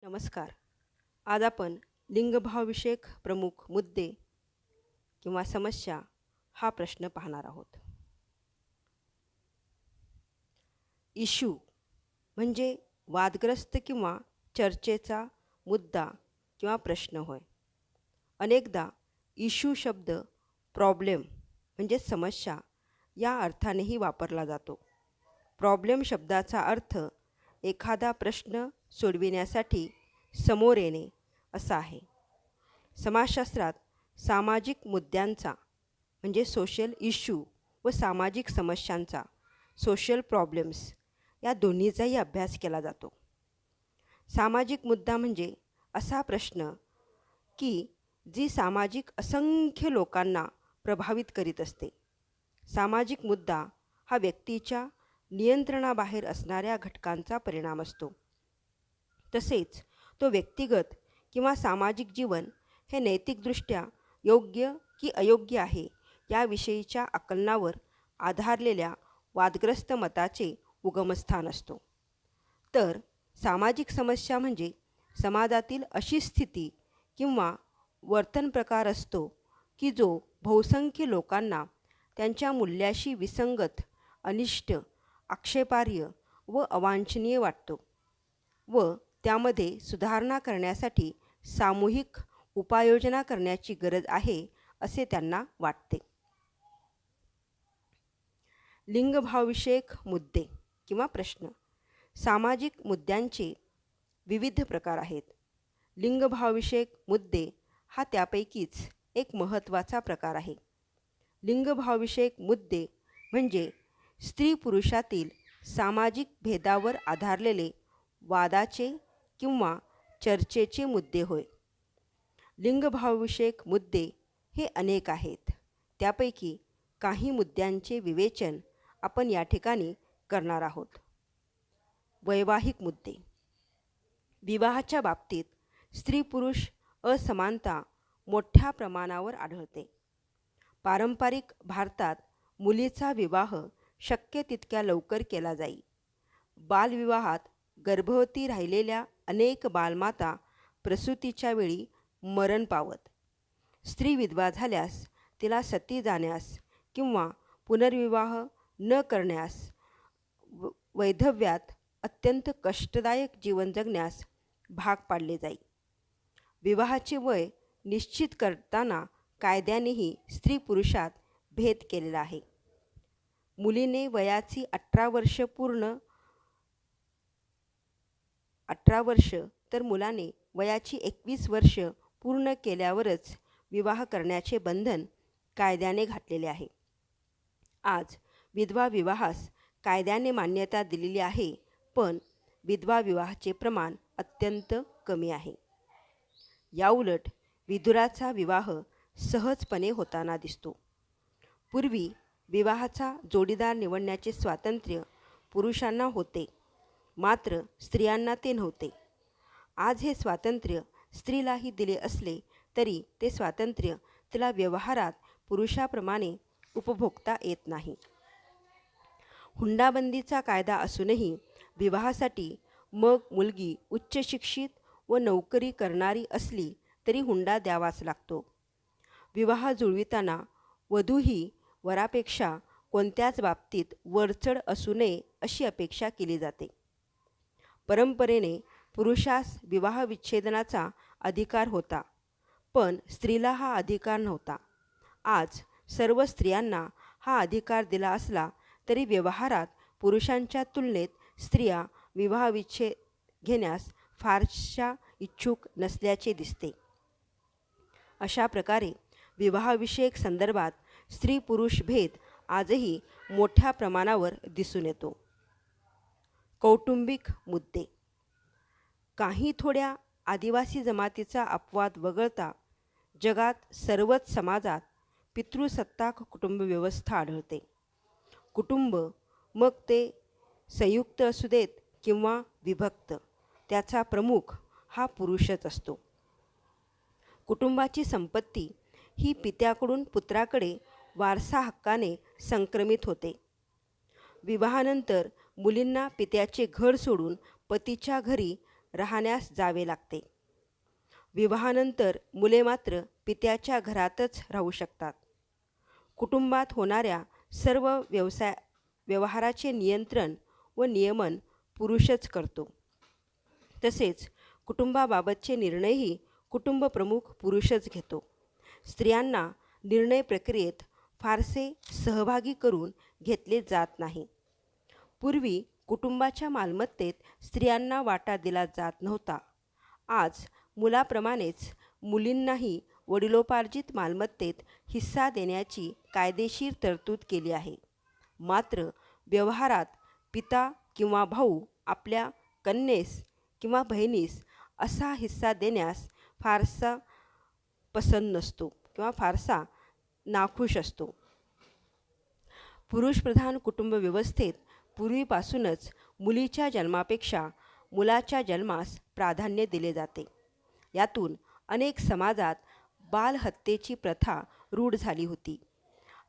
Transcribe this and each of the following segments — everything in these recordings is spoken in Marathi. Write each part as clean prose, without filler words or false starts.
नमस्कार. आज आपण लिंगभावविषयक प्रमुख मुद्दे किंवा समस्या हा प्रश्न पाहणार आहोत. इश्यू म्हणजे वादग्रस्त किंवा चर्चेचा मुद्दा किंवा प्रश्न होय. अनेकदा इश्यू शब्द प्रॉब्लेम म्हणजे समस्या या अर्थानेही वापरला जातो. प्रॉब्लेम शब्दाचा अर्थ एखादा प्रश्न सोडविण्यासाठी समोर येणे असा आहे. समाजशास्त्रात सामाजिक मुद्द्यांचा म्हणजे सोशल इश्यू व सामाजिक समस्यांचा सोशल प्रॉब्लेम्स या दोन्हीचाही अभ्यास केला जातो. सामाजिक मुद्दा म्हणजे असा प्रश्न की जी सामाजिक असंख्य लोकांना प्रभावित करीत असते. सामाजिक मुद्दा हा व्यक्तीच्या नियंत्रणाबाहेर असणाऱ्या घटकांचा परिणाम असतो. तसेच तो व्यक्तिगत किंवा सामाजिक जीवन हे नैतिकदृष्ट्या योग्य की अयोग्य आहे याविषयीच्या आकलनावर आधारलेल्या वादग्रस्त मताचे उगमस्थान असतो. तर सामाजिक समस्या म्हणजे समाजातील अशी स्थिती किंवा वर्तन प्रकार असतो की जो बहुसंख्य लोकांना त्यांच्या मूल्याशी विसंगत, अनिष्ट, आक्षेपार्ह व अवांछनीय वाटतो व त्यामध्ये सुधारणा करण्यासाठी सामूहिक उपाययोजना करण्याची गरज आहे असे त्यांना वाटते. लिंगभावविषयक मुद्दे किंवा प्रश्न. सामाजिक मुद्द्यांचे विविध प्रकार आहेत. लिंगभावविषयक मुद्दे हा त्यापैकीच एक महत्त्वाचा प्रकार आहे. लिंगभावविषयक मुद्दे म्हणजे स्त्री पुरुषातील सामाजिक भेदावर आधारलेले वादाचे किंवा चर्चेचे मुद्दे होय. लिंगभावविषयक मुद्दे हे अनेक आहेत. त्यापैकी काही मुद्द्यांचे विवेचन आपण या ठिकाणी करणार आहोत. वैवाहिक मुद्दे. विवाहाच्या बाबतीत स्त्री पुरुष असमानता मोठ्या प्रमाणावर आढळते. पारंपरिक भारतात मुलीचा विवाह शक्य तितक्या लवकर केला जाई. बालविवाहात गर्भवती राहिलेल्या अनेक बालमाता प्रसूतीच्या वेळी मरण पावत. स्त्री विधवा झाल्यास तिला सती जाण्यास किंवा पुनर्विवाह न करण्यास वैधव्यात अत्यंत कष्टदायक जीवन जगण्यास भाग पाडले जाई. विवाहाचे वय निश्चित करताना कायद्यानेही स्त्री पुरुषात भेद केलेला आहे. मुलीने वयाची 18 वर्ष तर मुलाने वयाची 21 वर्ष पूर्ण केल्यावरच विवाह करण्याचे बंधन कायद्याने घातलेले आहे. आज विधवा विवाहास कायद्याने मान्यता दिलेली आहे, पण विधवा विवाहाचे प्रमाण अत्यंत कमी आहे. याउलट विधुराचा विवाह सहजपणे होताना दिसतो. पूर्वी विवाहाचा जोडीदार निवडण्याचे स्वातंत्र्य पुरुषांना होते, मात्र स्त्रियांना ते नव्हते. आज हे स्वातंत्र्य स्त्रीलाही दिले असले तरी ते स्वातंत्र्य तिला व्यवहारात पुरुषाप्रमाणे उपभोगता येत नाही. हुंडाबंदीचा कायदा असूनही विवाहासाठी मग मुलगी उच्च शिक्षित व नोकरी करणारी असली तरी हुंडा द्यावाच लागतो. विवाह जुळविताना वधू ही वरापेक्षा कोणत्याच बाबतीत वरचढ असू नये अशी अपेक्षा केली जाते. परंपरेने पुरुषास विवाह विच्छेदनाचा अधिकार होता, पण स्त्रीला हा अधिकार नव्हता. आज सर्व स्त्रियांना हा अधिकार दिला असला तरी व्यवहारात पुरुषांच्या तुलनेत स्त्रिया विवाहविच्छेद घेण्यास फारशा इच्छुक नसल्याचे दिसते. अशा प्रकारे विवाहविषयक संदर्भात स्त्री पुरुष भेद आजही मोठ्या प्रमाणावर दिसून येतो. कौटुंबिक मुद्दे. काही थोड्या आदिवासी जमातीचा अपवाद वगळता जगात सर्वच समाजात पितृसत्ताक कुटुंब व्यवस्था आढळते. कुटुंब मग ते संयुक्त असू देत किंवा विभक्त, त्याचा प्रमुख हा पुरुषच असतो. कुटुंबाची संपत्ती ही पित्याकडून पुत्राकडे वारसा हक्काने संक्रमित होते. विवाहानंतर मुलींना पित्याचे घर सोडून पतीच्या घरी राहण्यास जावे लागते. विवाहानंतर मुले मात्र पित्याच्या घरातच राहू शकतात. कुटुंबात होणाऱ्या सर्व व्यवहाराचे नियंत्रण व नियमन पुरुषच करतो. तसेच कुटुंबाबाबतचे निर्णयही कुटुंबप्रमुख पुरुषच घेतो. स्त्रियांना निर्णय प्रक्रियेत फारसे सहभागी करून घेतले जात नाही. पूर्वी कुटुंबाच्या मालमत्तेत स्त्रियांना वाटा दिला जात नव्हता. आज मुलाप्रमाणेच मुलींनाही वडिलोपार्जित मालमत्तेत हिस्सा देण्याची कायदेशीर तरतूद केली आहे. मात्र व्यवहारात पिता किंवा भाऊ आपल्या कन्येस किंवा बहिणीस असा हिस्सा देण्यास फारसा पसंत नसतो किंवा फारसा नाखुश असतो. पुरुषप्रधान कुटुंब व्यवस्थेत पूर्वीपासूनच मुलीच्या जन्मापेक्षा मुलाच्या जन्मास प्राधान्य दिले जाते. यातून अनेक समाजात बालहत्येची प्रथा रूढ झाली होती.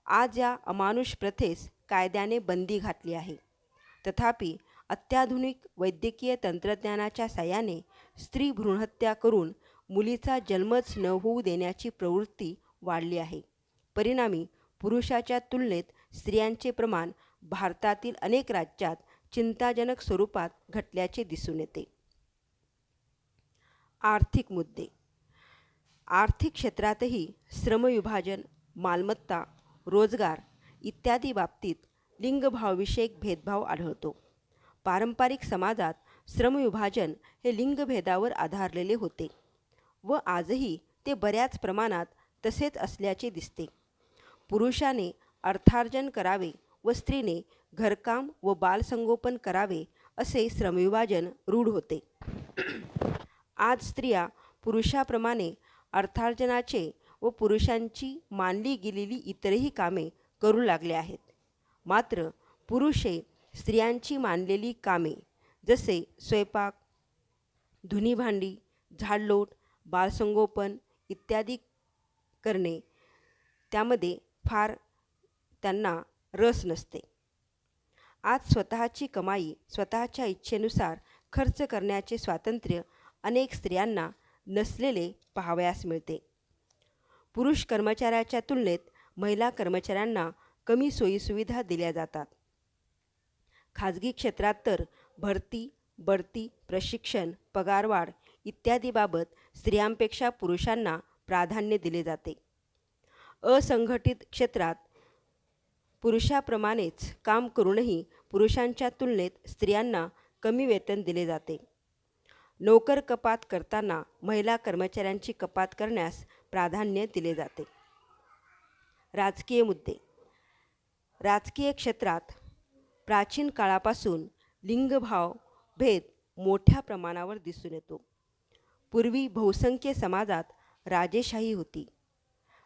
आज या अमानुष प्रथेस कायद्याने बंदी घातली आहे. तथापि अत्याधुनिक वैद्यकीय तंत्रज्ञानाच्या साहाय्याने स्त्री भ्रूणहत्या करून मुलीचा जन्मच न होऊ देण्याची प्रवृत्ती वाढली आहे. परिणामी पुरुषाच्या तुलनेत स्त्रियांचे प्रमाण भारतातील अनेक राज्यात चिंताजनक स्वरूपात घटल्याचे दिसून येते. आर्थिक मुद्दे. आर्थिक क्षेत्रातही श्रमविभाजन, मालमत्ता, रोजगार इत्यादी बाबतीत लिंगभावविषयक भेदभाव आढळतो. पारंपरिक समाजात श्रमविभाजन हे लिंगभेदावर आधारलेले होते व आजही ते बऱ्याच प्रमाणात तसेच असल्याचे दिसते. पुरुषाने अर्थार्जन करावे व स्त्रीने घरकाम व बालसंगोपन करावे असे श्रमविभाजन रूढ होते. आज स्त्रिया पुरुषाप्रमाणे अर्थार्जनाचे व पुरुषांची मानली गेलेली इतरही कामे करू लागले आहेत. मात्र पुरुष हे स्त्रियांची मानलेली कामे जसे स्वयंपाक, धुणी-भांडी, झाडलोट, बालसंगोपन इत्यादी करणे त्यामध्ये फार त्यांना रस नसते. आज स्वतःची कमाई स्वतःच्या इच्छेनुसार खर्च करण्याचे स्वातंत्र्य अनेक स्त्रियांना नसलेले पाहावयास मिळते. पुरुष कर्मचाऱ्याच्या तुलनेत महिला कर्मचाऱ्यांना कमी सोयीसुविधा दिल्या जातात. खाजगी क्षेत्रात तर भरती, बढती, प्रशिक्षण, पगारवाढ इत्यादीबाबत स्त्रियांपेक्षा पुरुषांना प्राधान्य दिले जाते. असंघटित क्षेत्रात पुरुषाप्रमाणेच काम करूनही पुरुषांच्या तुलनेत स्त्रियांना कमी वेतन दिले जाते. नोकर कपात करताना महिला कर्मचाऱ्यांची कपात करण्यास प्राधान्य दिले जाते. राजकीय मुद्दे. राजकीय क्षेत्रात प्राचीन काळापासून लिंगभाव भेद मोठ्या प्रमाणावर दिसून येतो. पूर्वी बहुसंख्य समाजात राजेशाही होती.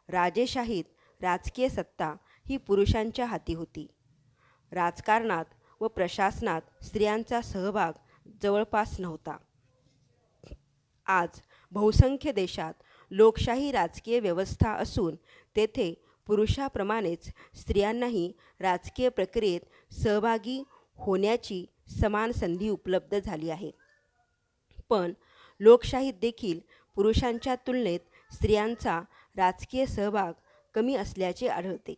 राजेशाहीत राजकीय सत्ता ही पुरुषांच्या हाती होती. राजकारणात व प्रशासनात स्त्रियांचा सहभाग जवळपास नव्हता. आज बहुसंख्य देशात लोकशाही राजकीय व्यवस्था असून तेथे पुरुषाप्रमाणेच स्त्रियांनाही राजकीय प्रक्रियेत सहभागी होण्याची समान संधी उपलब्ध झाली आहे. पण लोकशाहीत देखील पुरुषांच्या तुलनेत स्त्रियांचा राजकीय सहभाग कमी असल्याचे आढळते.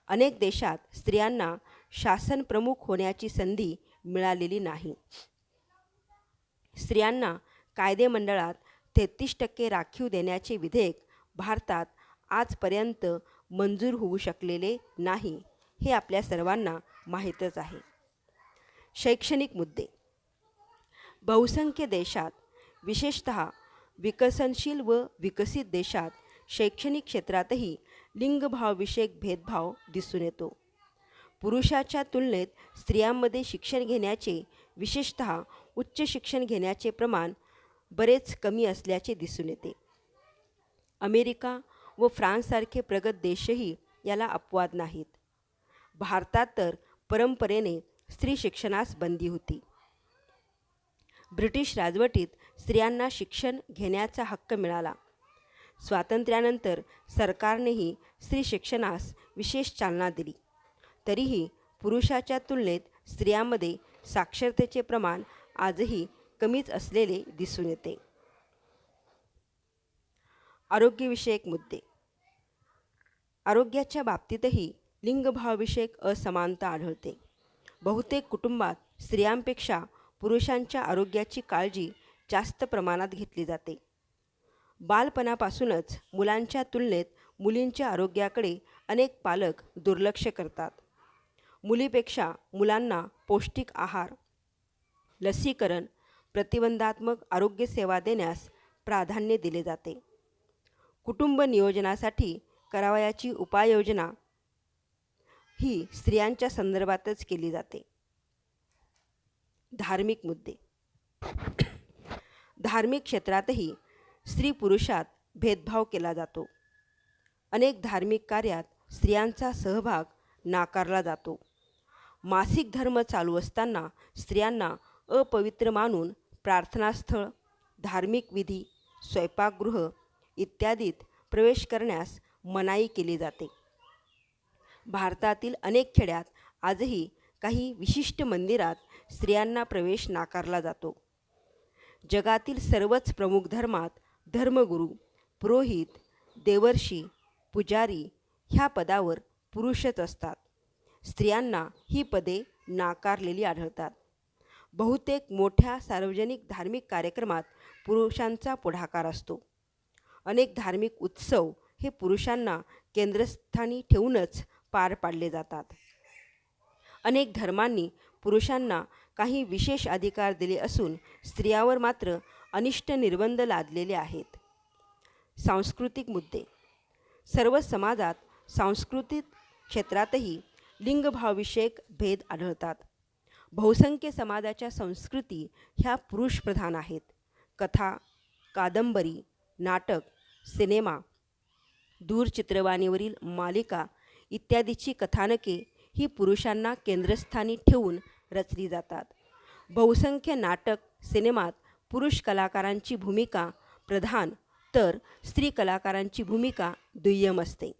अनेक देशात स्त्रियांना शासनप्रमुख होण्याची संधी मिळालेली नाही. स्त्रियांना कायदेमंडळात 33% राखीव देण्याचे विधेयक भारतात आजपर्यंत मंजूर होऊ शकलेले नाही हे आपल्या सर्वांना माहीतच आहे. शैक्षणिक मुद्दे. बहुसंख्य देशात विशेषतः विकसनशील व विकसित देशात शैक्षणिक क्षेत्रातही लिंगभावविषयक भेदभाव दिसून येतो. पुरुषाच्या तुलनेत स्त्रियांमध्ये शिक्षण घेण्याचे विशेषतः उच्च शिक्षण घेण्याचे प्रमाण बरेच कमी असल्याचे दिसून येते. अमेरिका व फ्रान्ससारखे प्रगत देशही याला अपवाद नाहीत. भारतात तर परंपरेने स्त्री शिक्षणास बंदी होती. ब्रिटिश राजवटीत स्त्रियांना शिक्षण घेण्याचा हक्क मिळाला. स्वातंत्र्यानंतर सरकारनेही स्त्री शिक्षणास विशेष चालना दिली. तरीही पुरुषाच्या तुलनेत स्त्रियांमध्ये साक्षरतेचे प्रमाण आजही कमीच असलेले दिसून येते. आरोग्यविषयक मुद्दे. आरोग्याच्या बाबतीतही लिंगभावविषयक असमानता आढळते. बहुतेक कुटुंबात स्त्रियांपेक्षा पुरुषांच्या आरोग्याची काळजी जास्त प्रमाणात घेतली जाते. बालपणापासूनच मुलांच्या तुलनेत मुलींच्या आरोग्याकडे अनेक पालक दुर्लक्ष करतात. मुलीपेक्षा मुलांना पौष्टिक आहार, लसीकरण, प्रतिबंधात्मक आरोग्यसेवा देण्यास प्राधान्य दिले जाते. कुटुंब नियोजनासाठी करावयाची उपाययोजना ही स्त्रियांच्या संदर्भातच केली जाते. धार्मिक मुद्दे. धार्मिक क्षेत्रातही स्त्री पुरुषात भेदभाव केला जातो. अनेक धार्मिक कार्यात स्त्रियांचा सहभाग नाकारला जातो. मासिक धर्म चालू असताना स्त्रियांना अपवित्र मानून प्रार्थनास्थळ, धार्मिक विधी, स्वयंपाकगृह इत्यादीत प्रवेश करण्यास मनाई केली जाते. भारतातील अनेक खेड्यात आजही काही विशिष्ट मंदिरात स्त्रियांना प्रवेश नाकारला जातो. जगातील सर्वच प्रमुख धर्मात धर्मगुरू, पुरोहित, देवर्षी, पुजारी ह्या पदावर पुरुषच असतात. स्त्रियांना ही पदे नाकारलेली आढळतात. बहुतेक मोठ्या सार्वजनिक धार्मिक कार्यक्रमात पुरुषांचा पुढाकार असतो. अनेक धार्मिक उत्सव हे पुरुषांना केंद्रस्थानी ठेवूनच पार पाडले जातात. अनेक धर्मांनी पुरुषांना काही विशेष अधिकार दिले असून स्त्रियांवर मात्र अनिष्ट निर्बंध लादलेले आहेत. सांस्कृतिक मुद्दे. सर्व समाजात सांस्कृतिक क्षेत्रातही लिंगभावविषयक भेद आढळतात. बहुसंख्य समाजाच्या संस्कृती ह्या पुरुषप्रधान आहेत. कथा, कादंबरी, नाटक, सिनेमा, दूरचित्रवाणीवरील मालिका इत्यादीची कथानके ही पुरुषांना केंद्रस्थानी ठेवून रचली जातात. बहुसंख्य नाटक, सिनेमात पुरुष कलाकारांची भूमिका प्रधान तर स्त्री कलाकारांची भूमिका दुय्यम असते.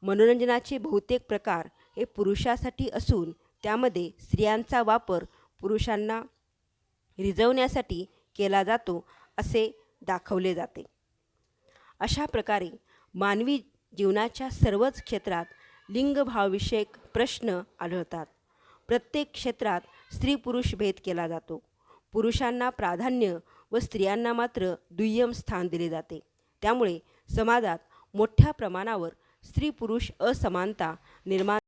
मनोरंजनाचे बहुतेक प्रकार हे पुरुषासाठी असून त्यामध्ये स्त्रियांचा वापर पुरुषांना रिझवण्यासाठी केला जातो असे दाखवले जाते. अशा प्रकारे मानवी जीवनाच्या सर्वच क्षेत्रात लिंगभावविषयक प्रश्न आढळतात. प्रत्येक क्षेत्रात स्त्री पुरुष भेद केला जातो. पुरुषांना प्राधान्य व स्त्रियांना मात्र दुय्यम स्थान दिले जाते. त्यामुळे समाजात मोठ्या प्रमाणावर स्त्री पुरुष असमानता निर्माण